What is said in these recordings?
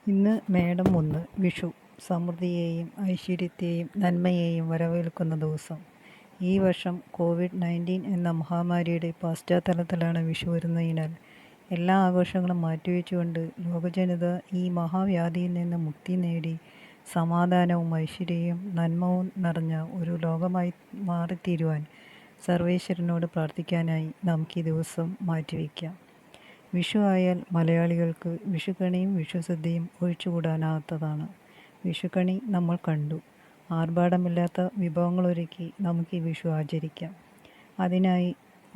ഇന്ന് മേടം 1 വിഷു. സമൃദ്ധിയെയും ഐശ്വര്യത്തെയും നന്മയെയും വരവേൽക്കുന്ന ദിവസം. ഈ വർഷം COVID-19 എന്ന മഹാമാരിയുടെ പശ്ചാത്തലത്തിലാണ് വിഷു വരുന്നതിനാൽ എല്ലാ ആഘോഷങ്ങളും മാറ്റിവെച്ചുകൊണ്ട് ലോകജനത ഈ മഹാവ്യാധിയിൽ നിന്ന് മുക്തി നേടി സമാധാനവും ഐശ്വര്യവും നന്മവും നിറഞ്ഞ ഒരു ലോകമായി മാറിത്തീരുവാൻ സർവേശ്വരനോട് പ്രാർത്ഥിക്കാനായി നമുക്ക് ഈ ദിവസം മാറ്റിവെക്കാം. വിഷു ആയാൽ മലയാളികൾക്ക് വിഷുക്കണിയും വിഷുസദ്യയും ഒഴിച്ചുകൂടാനാകാത്തതാണ്. വിഷുക്കണി നമ്മൾ കണ്ടു. ആർഭാടമില്ലാത്ത വിഭവങ്ങളൊരുക്കി നമുക്ക് ഈ വിഷു ആചരിക്കാം. അതിനായി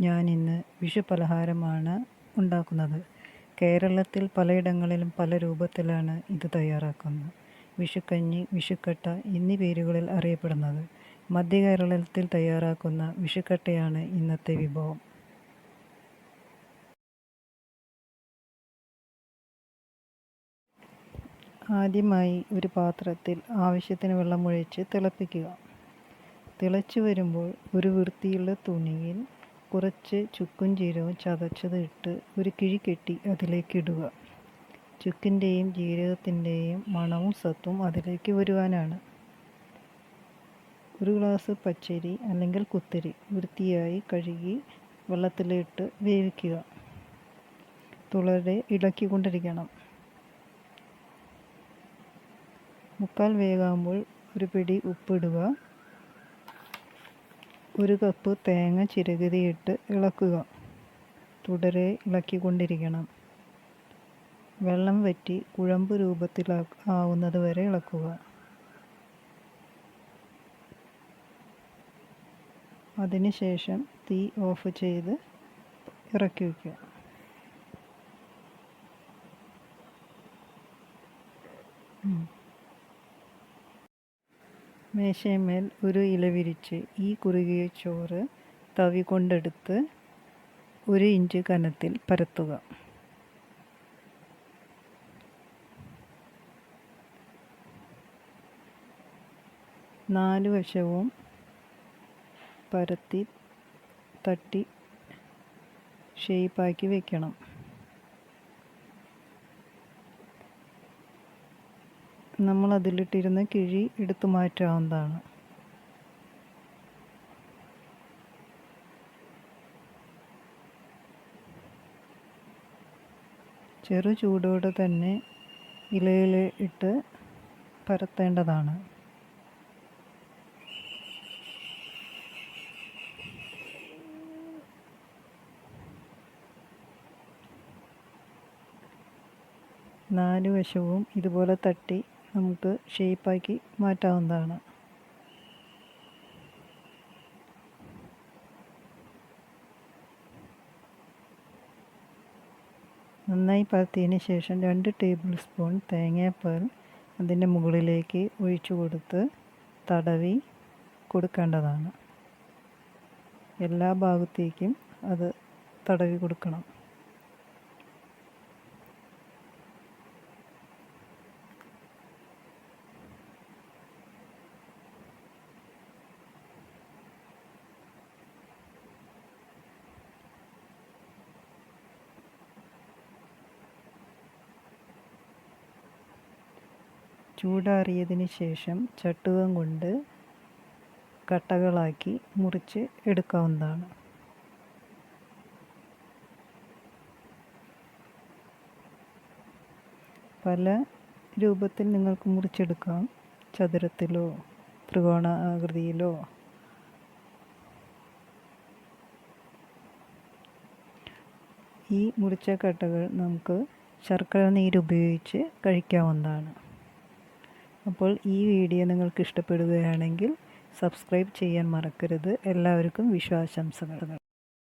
ഞാൻ ഇന്ന് വിഷു പലഹാരമാണ് ഉണ്ടാക്കുന്നത്. കേരളത്തിൽ പലയിടങ്ങളിലും പല രൂപത്തിലാണ് ഇത് തയ്യാറാക്കുന്നത്. വിഷുക്കഞ്ഞി, വിഷുക്കട്ട എന്നീ പേരുകളിൽ അറിയപ്പെടുന്നത്. മധ്യ കേരളത്തിൽ തയ്യാറാക്കുന്ന വിഷുക്കട്ടയാണ് ഇന്നത്തെ വിഭവം. ആദ്യമായി ഒരു പാത്രത്തിൽ ആവശ്യത്തിന് വെള്ളമൊഴിച്ച് തിളപ്പിക്കുക. തിളച്ചു വരുമ്പോൾ ഒരു വൃത്തിയുള്ള തുണിയിൽ കുറച്ച് ചുക്കും ജീരകവും ചതച്ചത് ഇട്ട് ഒരു കിഴി കെട്ടി അതിലേക്ക് ഇടുക. ചുക്കിൻ്റെയും ജീരകത്തിൻ്റെയും മണവും സത്തും അതിലേക്ക് വരുവാനാണ്. ഒരു ഗ്ലാസ് പച്ചരി അല്ലെങ്കിൽ കുത്തരി വൃത്തിയായി കഴുകി വെള്ളത്തിലിട്ട് വേവിക്കുക. തുടരെ ഇളക്കിക്കൊണ്ടിരിക്കണം. മുക്കാൽ വേകാകുമ്പോൾ ഒരു പിടി ഉപ്പിടുക. ഒരു കപ്പ് തേങ്ങ ചിരകിയിട്ട് ഇളക്കുക. തുടരെ ഇളക്കിക്കൊണ്ടിരിക്കണം. വെള്ളം വറ്റി കുഴമ്പ് രൂപത്തിലാവുന്നത് വരെ ഇളക്കുക. അതിനുശേഷം തീ ഓഫ് ചെയ്ത് ഇറക്കി വയ്ക്കുക. മേശമേൽ ഒരു ഇല വിരിച്ച് ഈ കുറുകിയ ചോറ് തവി കൊണ്ടെടുത്ത് 1 ഇഞ്ച് കനത്തിൽ പരത്തുക. നാല് വശവും പരത്തി തട്ടി ഷേപ്പാക്കി വയ്ക്കണം. നമ്മൾ അതിലിട്ടിരുന്ന കിഴി എടുത്തു മാറ്റാവുന്നതാണ്. ചെറു ചൂടോടെ തന്നെ ഇലയിൽ ഇട്ട് പരത്തേണ്ടതാണ്. നാല് വശവും ഇതുപോലെ തട്ടി നമുക്ക് ഷേപ്പാക്കി മാറ്റാവുന്നതാണ്. നന്നായി പരത്തിയതിന് ശേഷം 2 ടേബിൾ സ്പൂൺ തേങ്ങാപ്പാൽ അതിൻ്റെ മുകളിലേക്ക് ഒഴിച്ചു കൊടുത്ത് തടവി കൊടുക്കേണ്ടതാണ്. എല്ലാ ഭാഗത്തേക്കും അത് തടവി കൊടുക്കണം. ചൂടാറിയതിന് ശേഷം ചട്ടുകം കൊണ്ട് കട്ടകളാക്കി മുറിച്ച് എടുക്കാവുന്നതാണ്. പല രൂപത്തിൽ നിങ്ങൾക്ക് മുറിച്ചെടുക്കാം. ചതുരത്തിലോ ത്രികോണാകൃതിയിലോ. ഈ മുറിച്ച കട്ടകൾ നമുക്ക് ശർക്കര നീരുപയോഗിച്ച് കഴിക്കാവുന്നതാണ്. അപ്പോൾ ഈ വീഡിയോ നിങ്ങൾക്ക് ഇഷ്ടപ്പെടുകയാണെങ്കിൽ സബ്സ്ക്രൈബ് ചെയ്യാൻ മറക്കരുത്. എല്ലാവർക്കും വിഷു ആശംസകൾ.